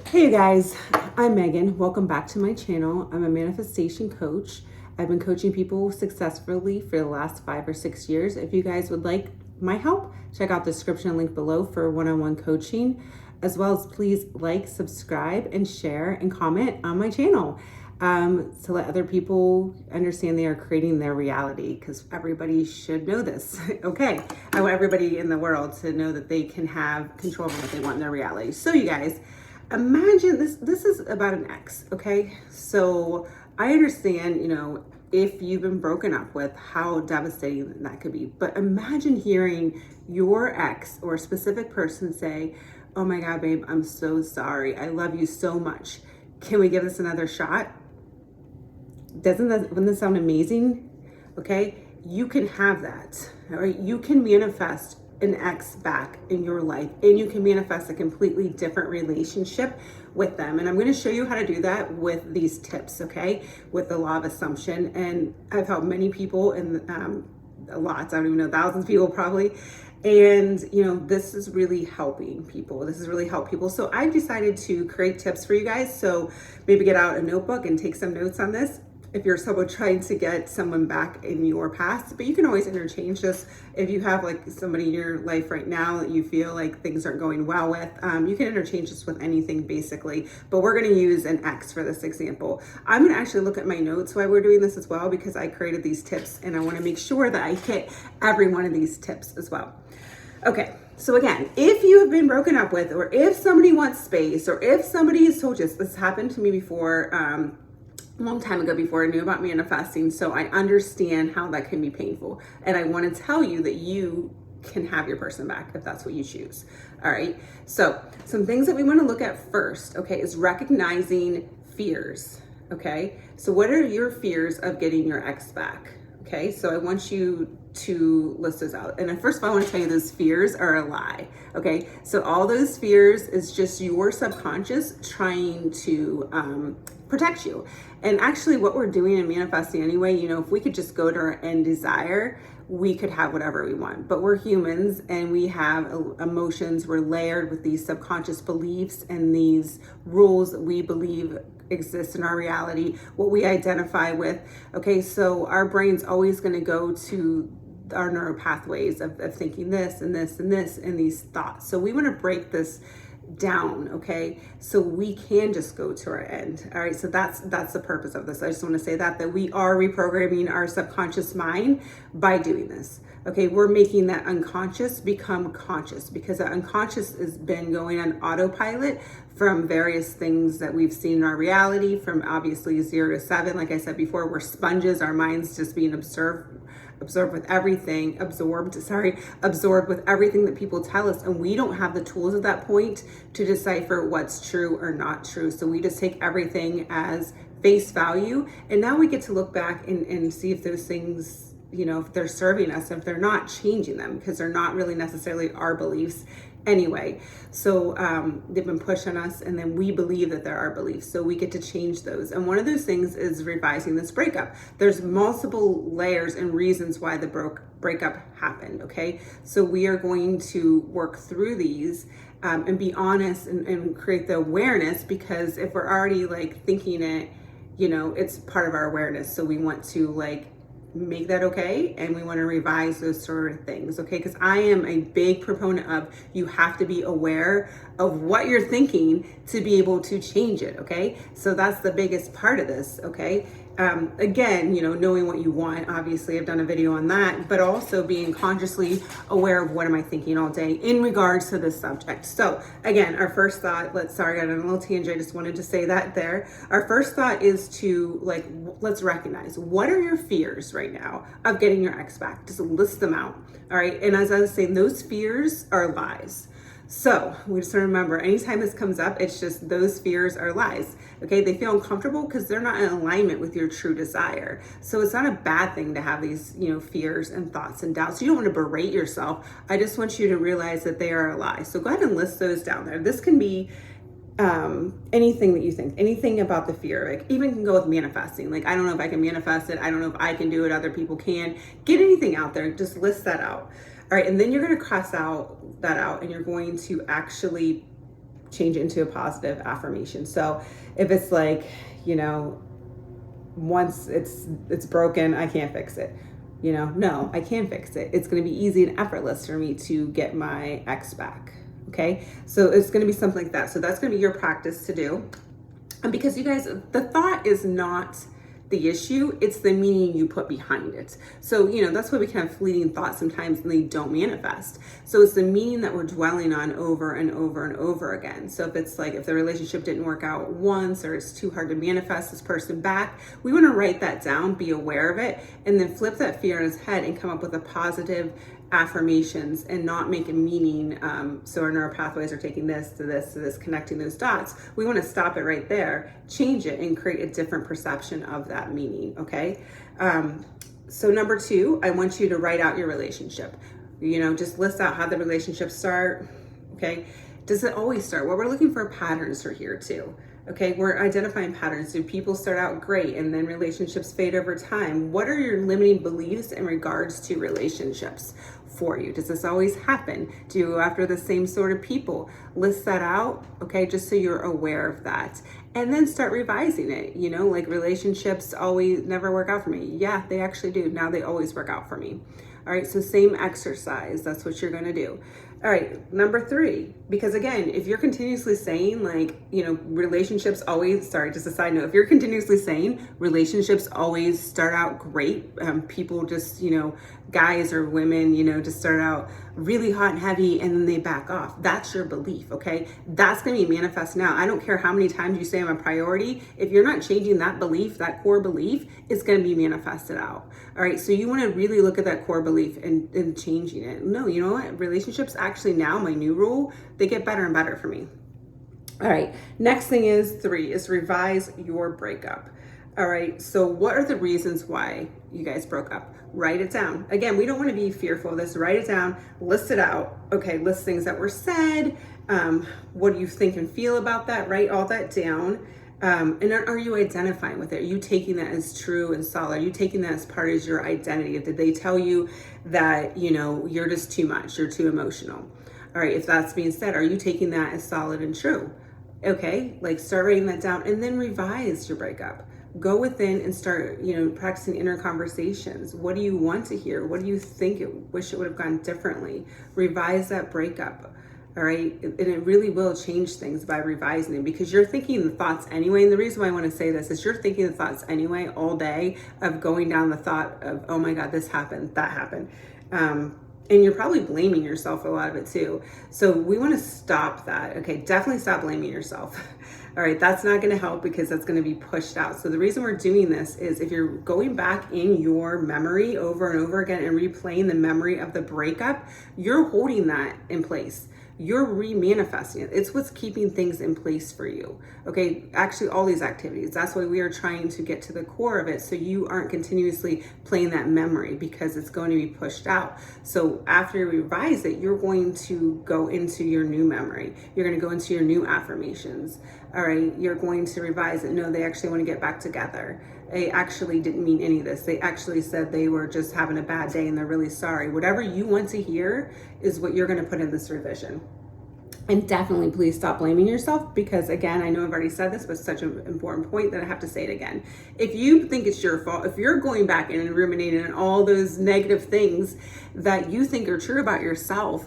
Hey you guys, I'm Megan. Welcome back to my channel. I'm a manifestation coach. I've been coaching people successfully for the last 5 or 6 years. If you guys would like my help, check out the description link below for one-on-one coaching, as well as please like, subscribe, and share and comment on my channel to let other people understand they are creating their reality, because everybody should know this. Okay, I want everybody in the world to know that they can have control over what they want in their reality. So you guys, imagine this is about an ex. Okay, so I understand, if you've been broken up with, how devastating that could be. But imagine hearing your ex or a specific person say, oh my God, babe, I'm so sorry, I love you so much, can we give this another shot? Wouldn't that sound amazing? Okay, you can have that. All right, you can manifest an ex back in your life, and you can manifest a completely different relationship with them. And I'm going to show you how to do that with these tips, okay, with the law of assumption. And I've helped many people, and lots, I don't even know, thousands of people probably. And this is really helping people. This has really helped people. So I decided to create tips for you guys. So maybe get out a notebook and take some notes on this if you're someone trying to get someone back in your past. But you can always interchange this. If you have like somebody in your life right now that you feel like things aren't going well with, you can interchange this with anything basically. But we're going to use an X for this example. I'm going to actually look at my notes while we're doing this as well, because I created these tips and I want to make sure that I hit every one of these tips as well. Okay, so again, if you have been broken up with, or if somebody wants space, or if somebody has told you, this happened to me before, a long time ago, before I knew about manifesting, so I understand how that can be painful. And I want to tell you that you can have your person back if that's what you choose. All right, so some things that we want to look at first, okay, is recognizing fears. Okay, so what are your fears of getting your ex back? Okay, so I want you to list those out. And first of all, I want to tell you those fears are a lie. Okay, so all those fears is just your subconscious trying to protect you. And actually what we're doing in manifesting anyway, if we could just go to our end desire, we could have whatever we want. But we're humans and we have emotions. We're layered with these subconscious beliefs and these rules that we believe exist in our reality, what we identify with. Okay, so our brain's always going to go to our neural pathways of thinking this and this and this and these thoughts. So we want to break this down, okay, so we can just go to our end. All right, so that's the purpose of this. I just want to say that we are reprogramming our subconscious mind by doing this. Okay, we're making that unconscious become conscious, because that unconscious has been going on autopilot from various things that we've seen in our reality, from obviously 0 to 7. Like I said before, we're sponges. Our mind's just being absorbed with everything that people tell us, and we don't have the tools at that point to decipher what's true or not true. So we just take everything as face value, and now we get to look back and see if those things, if they're serving us, if they're not, changing them, because they're not really necessarily our beliefs anyway. So they've been pushed on us, and then we believe that they're our beliefs, so we get to change those. And one of those things is revising this breakup. There's multiple layers and reasons why the breakup happened. Okay, so we are going to work through these and be honest and create the awareness, because if we're already like thinking it, it's part of our awareness. So we want to make that okay, and we want to revise those sort of things. Okay, because I am a big proponent of, you have to be aware of what you're thinking to be able to change it. Okay, so that's the biggest part of this. Okay, again, knowing what you want, obviously I've done a video on that, but also being consciously aware of what am I thinking all day in regards to this subject. So again, our first thought, sorry, I got on a little tangent, I just wanted to say that there. Our first thought is to let's recognize, what are your fears right now of getting your ex back? Just list them out. All right, and as I was saying, those fears are lies. So we just remember, anytime this comes up, it's just those fears are lies. Okay, they feel uncomfortable because they're not in alignment with your true desire. So it's not a bad thing to have these, fears and thoughts and doubts. You don't want to berate yourself. I just want you to realize that they are a lie. So go ahead and list those down there. This can be anything that you think, anything about the fear, even can go with manifesting. I don't know if I can manifest it. I don't know if I can do it. Other people can. Get anything out there. Just list that out. All right, and then you're going to cross that out, and you're going to actually change it into a positive affirmation. So if it's like, you know, once it's broken, I can't fix it. You know, no, I can fix it. It's going to be easy and effortless for me to get my ex back. Okay. So it's going to be something like that. So that's going to be your practice to do. And because you guys, the thought is not the issue, it's the meaning you put behind it. So, you know, that's why we can have fleeting thoughts sometimes and they don't manifest. So it's the meaning that we're dwelling on over and over and over again. So if it's like, if the relationship didn't work out once, or it's too hard to manifest this person back, we want to write that down, be aware of it, and then flip that fear on its head and come up with a positive affirmations and not make a meaning. So our neural pathways are taking this to this to this, connecting those dots. We want to stop it right there, change it, and create a different perception of that meaning. Okay. So number 2, I want you to write out your relationship. You know, just list out how the relationships start. Okay. Does it always start? Well, we're looking for patterns here too. Okay, we're identifying patterns. Do people start out great and then relationships fade over time? What are your limiting beliefs in regards to relationships for you? Does this always happen? Do you go after the same sort of people? List that out, okay, just so you're aware of that. And then start revising it. You know, like relationships always never work out for me. Yeah, they actually do. Now they always work out for me. All right, so same exercise. That's what you're going to do. All right, number 3, because again, if you're continuously saying like, you know, relationships always, sorry, just a side note, if you're continuously saying relationships always start out great, people just, you know, guys or women, you know, just start out really hot and heavy and then they back off. That's your belief, okay? That's going to be manifest now. I don't care how many times you say I'm a priority. If you're not changing that belief, that core belief, it's going to be manifested out. All right, so you want to really look at that core belief and changing it. No, you know what? Relationships actually now, my new rule, they get better and better for me. All right, next thing is 3 is revise your breakup. All right, so what are the reasons why you guys broke up? Write it down. Again, we don't want to be fearful of this. Write it down, list it out. Okay, list things that were said. What do you think and feel about that? Write all that down. And are you identifying with it? Are you taking that as true and solid? Are you taking that as part of your identity? Did they tell you that, you know, you're just too much, you're too emotional? All right, if that's being said, are you taking that as solid and true? Okay, like start writing that down and then revise your breakup. Go within and start, you know, practicing inner conversations. What do you want to hear? What do you think wish it would have gone differently? Revise that breakup. All right. And it really will change things by revising it, because you're thinking the thoughts anyway. And the reason why I want to say this is you're thinking the thoughts anyway all day of going down the thought of, oh my God, this happened, that happened. And you're probably blaming yourself for a lot of it too. So we want to stop that. Okay, definitely stop blaming yourself. All right, that's not going to help because that's going to be pushed out. So the reason we're doing this is if you're going back in your memory over and over again and replaying the memory of the breakup, you're holding that in place. You're remanifesting it. It's what's keeping things in place for you. Okay, actually all these activities, that's why we are trying to get to the core of it, so you aren't continuously playing that memory, because it's going to be pushed out. So after you revise it, you're going to go into your new memory. You're going to go into your new affirmations. All right, you're going to revise it. No, they actually want to get back together. They actually didn't mean any of this. They actually said they were just having a bad day and they're really sorry. Whatever you want to hear is what you're going to put in this revision. And definitely please stop blaming yourself, because again, I know I've already said this, but it's such an important point that I have to say it again. If you think it's your fault, if you're going back in and ruminating on all those negative things that you think are true about yourself,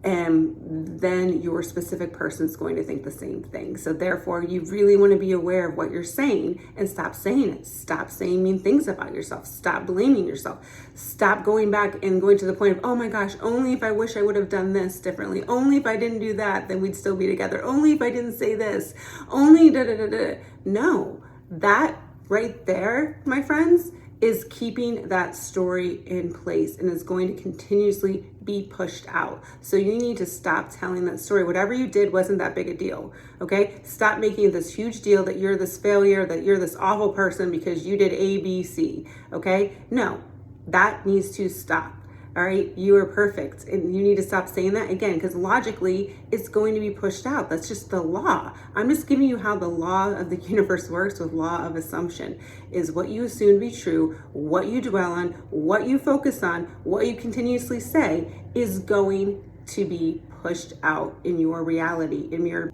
and then your specific person is going to think the same thing. So therefore, you really want to be aware of what you're saying and stop saying it. Stop saying mean things about yourself. Stop blaming yourself. Stop going back and going to the point of, oh my gosh, only if I wish I would have done this differently. Only if I didn't do that, then we'd still be together. Only if I didn't say this. Only da da da da. No, that right there, my friends, is keeping that story in place and is going to continuously be pushed out. So you need to stop telling that story. Whatever you did wasn't that big a deal, okay? Stop making this huge deal that you're this failure, that you're this awful person because you did A, B, C, okay? No, that needs to stop. All right, you are perfect, and you need to stop saying that again, because logically it's going to be pushed out. That's just the law. I'm just giving you how the law of the universe works with law of assumption. Is what you assume to be true, what you dwell on, what you focus on, what you continuously say is going to be pushed out in your reality, in your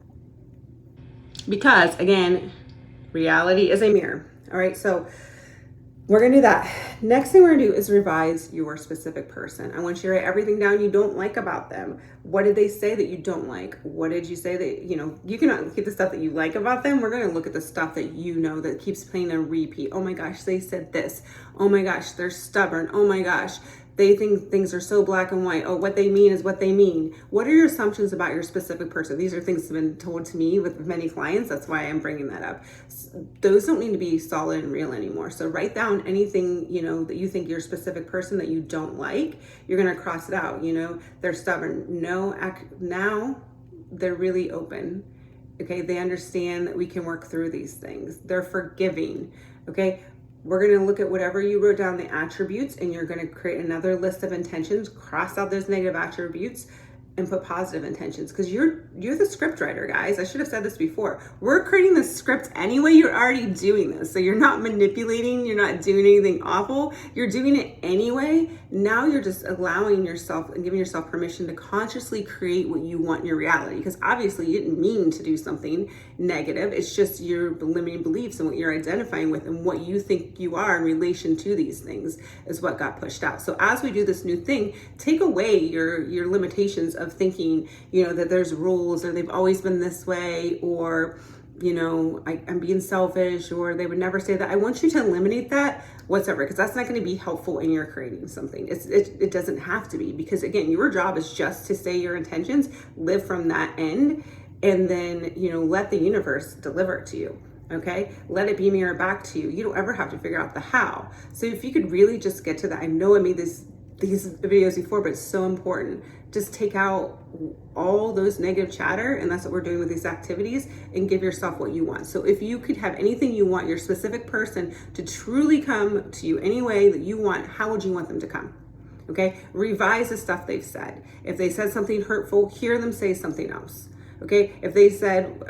Because again, reality is a mirror. All right, so we're gonna do that. Next thing we're gonna do is revise your specific person. I want you to write everything down you don't like about them. What did they say that you don't like? What did you say that, you cannot look at the stuff that you like about them. We're gonna look at the stuff that that keeps playing a repeat. Oh my gosh, they said this. Oh my gosh, they're stubborn. Oh my gosh, they think things are so black and white. Oh, what they mean is what they mean. What are your assumptions about your specific person? These are things that have been told to me with many clients. That's why I'm bringing that up. Those don't need to be solid and real anymore. So write down anything, that you think your specific person that you don't like. You're going to cross it out. They're stubborn. Now they're really open. Okay. They understand that we can work through these things. They're forgiving. Okay. We're going to look at whatever you wrote down, the attributes, and you're going to create another list of intentions, cross out those negative attributes, and put positive intentions, because you're the script writer, guys. I should have said this before. We're creating the script anyway. You're already doing this. So you're not manipulating. You're not doing anything awful. You're doing it anyway. Now you're just allowing yourself and giving yourself permission to consciously create what you want in your reality, because obviously you didn't mean to do something negative. It's just your limiting beliefs and what you're identifying with and what you think you are in relation to these things is what got pushed out. So as we do this new thing, take away your limitations of thinking, that there's rules, or they've always been this way, or, I'm being selfish, or they would never say that. I want you to eliminate that whatsoever, because that's not going to be helpful in your creating something. It doesn't have to be, because again, your job is just to say your intentions, live from that end, and then, let the universe deliver it to you. Okay. Let it be mirrored back to you. You don't ever have to figure out the how. So if you could really just get to that, I know I made these videos before, but it's so important. Just take out all those negative chatter, and that's what we're doing with these activities, and give yourself what you want. So if you could have anything you want your specific person to truly come to you any way that you want, how would you want them to come? Okay. Revise the stuff they've said. If they said something hurtful, hear them say something else. Okay. If they said,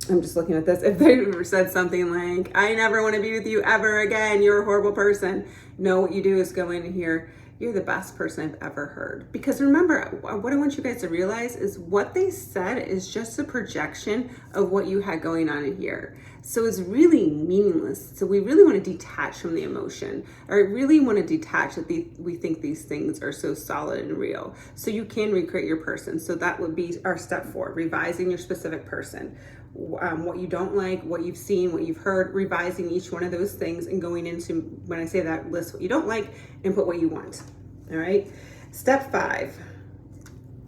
I'm just looking at this. If they said something like, I never want to be with you ever again, you're a horrible person. No, what you do is go in here, you're the best person I've ever heard. Because remember, what I want you guys to realize is what they said is just a projection of what you had going on in here. So it's really meaningless. So we really want to detach from the emotion, or really want to detach that we think these things are so solid and real. So you can recreate your person. So that would be our step 4, revising your specific person. What you don't like, what you've seen, what you've heard, revising each one of those things, and going into, when I say that, list what you don't like and put what you want. All right. Step 5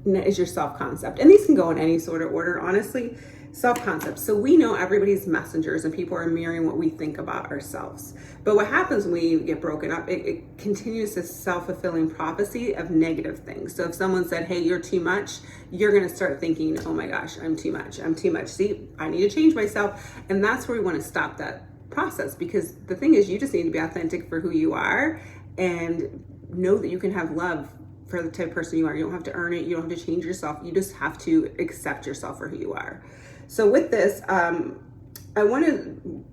is your self-concept. And these can go in any sort of order, honestly. Self-concept. So we know everybody's messengers, and people are mirroring what we think about ourselves. But what happens when we get broken up, it continues this self-fulfilling prophecy of negative things. So if someone said, hey, you're too much, you're going to start thinking, oh my gosh, I'm too much. I'm too much. See, I need to change myself. And that's where we want to stop that process, because the thing is, you just need to be authentic for who you are, and know that you can have love for the type of person you are. You don't have to earn it. You don't have to change yourself. You just have to accept yourself for who you are. So with this, I want you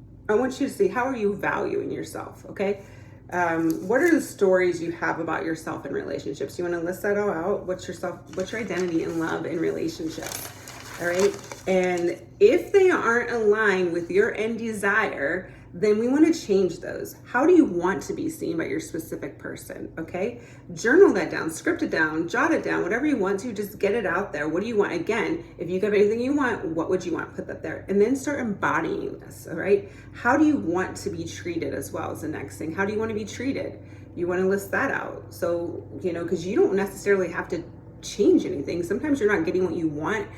to see, how are you valuing yourself? Okay. What are the stories you have about yourself in relationships? You want to list that all out. What's your identity in love and relationships? All right. And if they aren't aligned with your end desire, then we want to change those. How do you want to be seen by your specific person? Okay. Journal that down, script it down, jot it down, whatever you want to, just get it out there. What do you want? Again, if you have anything you want, what would you want? Put that there, and then start embodying this. All right. How do you want to be treated as well as the next thing? How do you want to be treated? You want to list that out. So, because you don't necessarily have to change anything. Sometimes you're not getting what you want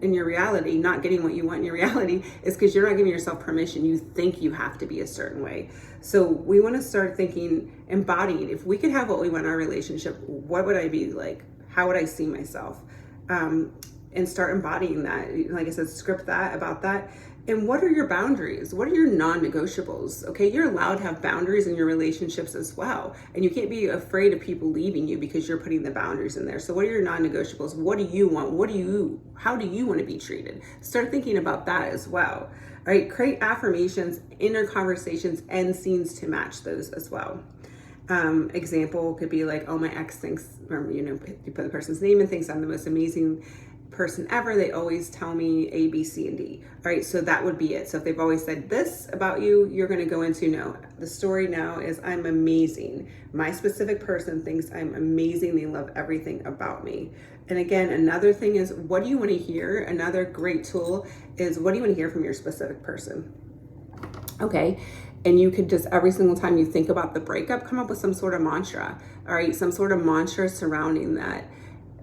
in your reality. Not getting what you want in your reality is because you're not giving yourself permission. You think you have to be a certain way. So we want to start thinking, embodying. If we could have what we want in our relationship, what would I be like? How would I see myself? And start embodying that. Like I said, script that, about that. And what are your boundaries? What are your non-negotiables? Okay, you're allowed to have boundaries in your relationships as well. And you can't be afraid of people leaving you because you're putting the boundaries in there. So what are your non-negotiables? What do you want? How do you want to be treated? Start thinking about that as well. All right, create affirmations, inner conversations, and scenes to match those as well. Example could be like, oh, my ex thinks, or, you put the person's name and thinks I'm the most amazing person ever. They always tell me A, B, C, and D. All right, so that would be it. So if they've always said this about you, you're going to go into no. The story now is I'm amazing. My specific person thinks I'm amazing. They love everything about me. And again, another thing is, what do you want to hear? Another great tool is, what do you want to hear from your specific person? Okay. And you could just, every single time you think about the breakup, come up with some sort of mantra. All right, some sort of mantra surrounding that.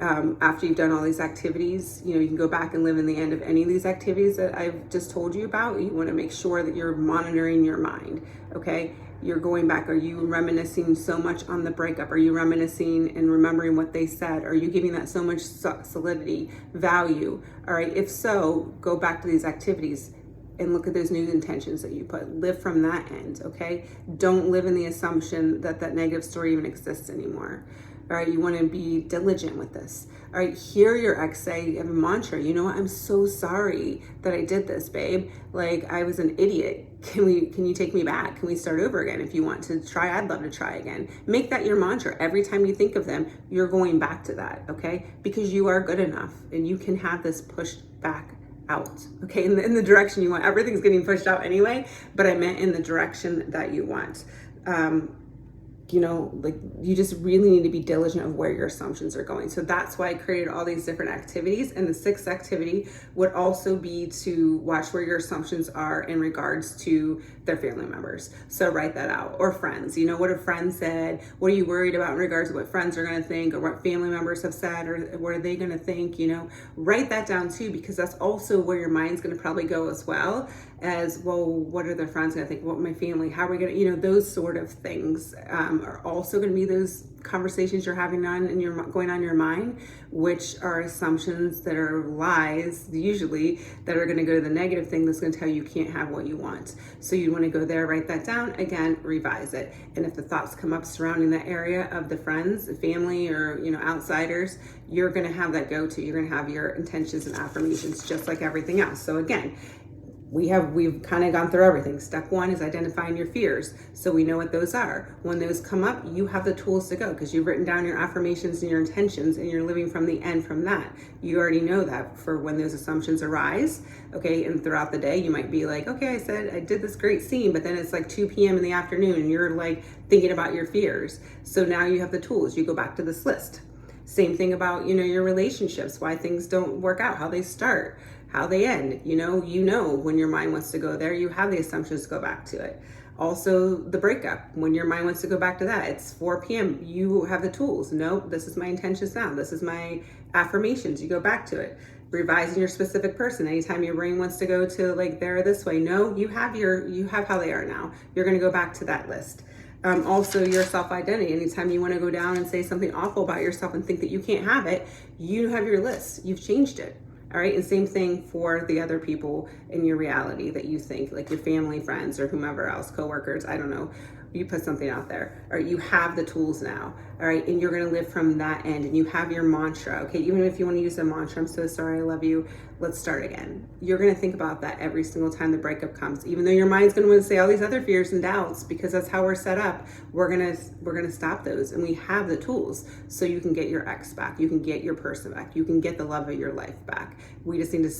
After you've done all these activities, you can go back and live in the end of any of these activities that I've just told you about. You want to make sure that you're monitoring your mind. Okay, you're going back. Are you reminiscing so much on the breakup? Are you reminiscing and remembering what they said? Are you giving that so much solidity, value? All right, if so, go back to these activities and look at those new intentions that you put. Live from that end, okay? Don't live in the assumption that that negative story even exists anymore. All right, you want to be diligent with this. All right, hear your ex say, have a mantra. You know what? I'm so sorry that I did this, babe. Like, I was an idiot. Can you take me back? Can we start over again? If you want to try, I'd love to try again. Make that your mantra. Every time you think of them, you're going back to that, okay? Because you are good enough and you can have this pushed back out, okay? In the direction you want. Everything's getting pushed out anyway, but I meant in the direction that you want. Like, you just really need to be diligent of where your assumptions are going. So that's why I created all these different activities. And the sixth activity would also be to watch where your assumptions are in regards to their family members. So write that out. Or friends. What a friend said? What are you worried about in regards to what friends are going to think, or what family members have said, or what are they going to think? Write that down too, because that's also where your mind's going to probably go as well as, well, what are their friends going to think? What my family? How are we going to, those sort of things are also going to be those conversations you're having going on in your mind, which are assumptions that are lies, usually, that are going to go to the negative thing that's going to tell you can't have what you want. So you want to go there, write that down, again, revise it. And if the thoughts come up surrounding that area of the friends, the family, or outsiders, you're going to have that go-to. You're going to have your intentions and affirmations just like everything else. So again, we've kind of gone through everything. Step one is identifying your fears, so we know what those are. When those come up, you have the tools to go, because you've written down your affirmations and your intentions, and you're living from the end from that. You already know that for when those assumptions arise, okay? And throughout the day, you might be like, okay, I did this great scene, but then it's like 2 p.m. in the afternoon, and you're like thinking about your fears. So now you have the tools. You go back to this list. Same thing about, your relationships, why things don't work out, how they start, how they end. When your mind wants to go there, you have the assumptions to go back to it. Also, the breakup, when your mind wants to go back to that, it's 4 p.m. You have the tools. Nope, this is my intentions now. This is my affirmations. You go back to it. Revising your specific person. Anytime your brain wants to go to like they're this way, no, you have how they are now. You're going to go back to that list. Also, your self-identity. Anytime you want to go down and say something awful about yourself and think that you can't have it, you have your list. You've changed it. All right. And same thing for the other people in your reality that you think, like your family, friends, or whomever else, coworkers, I don't know. You put something out there, or you have the tools now. All right. And you're going to live from that end, and you have your mantra. Okay. Even if you want to use a mantra, I'm so sorry, I love you, let's start again. You're going to think about that every single time the breakup comes, even though your mind's going to want to say all these other fears and doubts, because that's how we're set up. We're going to stop those, and we have the tools so you can get your ex back. You can get your person back. You can get the love of your life back. We just need to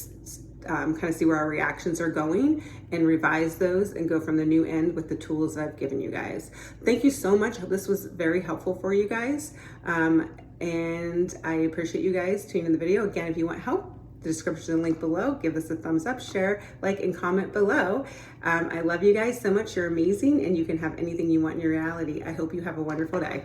kind of see where our reactions are going and revise those and go from the new end with the tools I've given you guys. Thank you so much. I hope this was very helpful for you guys. And I appreciate you guys tuning in the video. Again, if you want help, the description link below, give us a thumbs up, share, like, and comment below. I love you guys so much. You're amazing, and you can have anything you want in your reality. I hope you have a wonderful day.